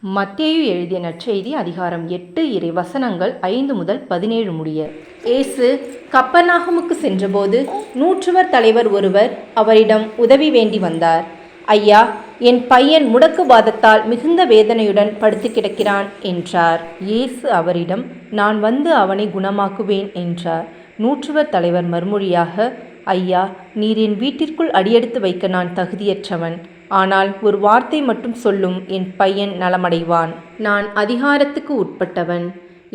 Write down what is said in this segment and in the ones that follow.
மத்தேயு எழுதிய நற்செய்தி அதிகாரம் 8 இறை வசனங்கள் 5 முதல் 17 முடிய. இயேசு கப்பர்நாகுமுக்கு சென்றபோது நூற்றுவர் தலைவர் ஒருவர் அவரிடம் உதவி வேண்டி வந்தார். ஐயா, என் பையன் முடக்குவாதத்தால் மிகுந்த வேதனையுடன் படுத்து கிடக்கிறான் என்றார். இயேசு அவரிடம், நான் வந்து அவனை குணமாக்குவேன் என்றார். நூற்றுவர் தலைவர் மறுமொழியாக, ஐயா, நீர் என் வீட்டிற்குள் அடியெடுத்து வைக்க நான் தகுதியற்றவன். ஆனால் ஒரு வார்த்தை மட்டும் சொல்லும், என் பையன் நலமடைவான். நான் அதிகாரத்துக்கு உட்பட்டவன்.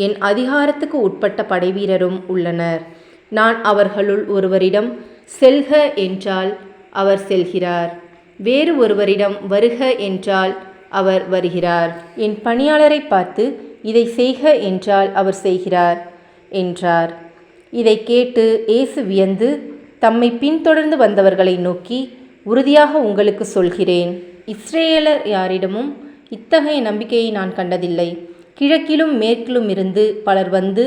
என் அதிகாரத்துக்கு உட்பட்ட படைவீரரும் உள்ளனர். நான் அவர்களுள் ஒருவரிடம் செல்க என்றால் அவர் செல்கிறார். வேறு ஒருவரிடம் வருக என்றால் அவர் வருகிறார். என் பணியாளரை பார்த்து இதை செய்க என்றால் அவர் செய்கிறார் என்றார். இதை கேட்டு இயேசு வியந்து தம்மை பின்தொடர்ந்து வந்தவர்களை நோக்கி, உறுதியாக உங்களுக்கு சொல்கிறேன், இஸ்ரேலர் யாரிடமும் இத்தகைய நம்பிக்கையை நான் கண்டதில்லை. கிழக்கிலும் மேற்கிலும் இருந்து பலர் வந்து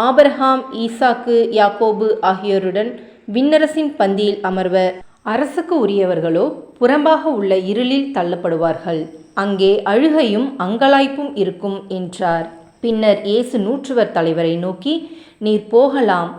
ஆபிரகாம், ஈசாக்கு, யாக்கோபு ஆகியோருடன் விண்ணரசின் பந்தியில் அமர்வர். அரசுக்கு உரியவர்களோ புறம்பாக உள்ள இருளில் தள்ளப்படுவார்கள். அங்கே அழுகையும் அங்கலாய்ப்பும் இருக்கும் என்றார். பின்னர் இயேசு நூற்றுவர் தலைவரை நோக்கி, நீர் போகலாம்,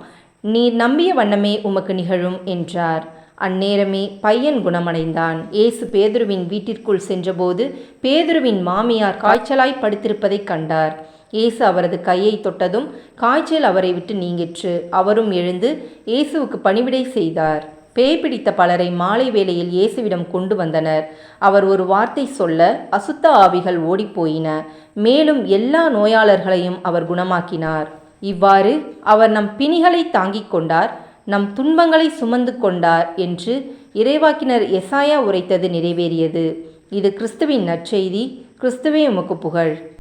நீர் நம்பிய வண்ணமே உமக்கு நிகழும் என்றார். அந்நேரமே பையன் குணமடைந்தான். இயேசு பேதுருவின் வீட்டிற்குள் சென்றபோது பேதுருவின் மாமியார் காய்ச்சலாய் படுத்திருப்பதைக் கண்டார். இயேசு அவரது கையை தொட்டதும் காய்ச்சல் அவரை விட்டு நீங்கிற்று. அவரும் எழுந்து இயேசுவுக்கு பணிவிடை செய்தார். பேய் பிடித்த பலரை மாலை வேளையில் இயேசுவிடம் கொண்டு வந்தனர். அவர் ஒரு வார்த்தை சொல்ல அசுத்த ஆவிகள் ஓடிப்போயின. மேலும் எல்லா நோயாளர்களையும் அவர் குணமாக்கினார். இவ்வாறு அவர் நம் பிணிகளை தாங்கிக் கொண்டார், நம் துன்பங்களை சுமந்து கொண்டார் என்று இறைவாக்கினர் எசாயா உரைத்தது நிறைவேறியது. இது கிறிஸ்துவின் நற்செய்தி. கிறிஸ்துவே உமக்கு புகழ்.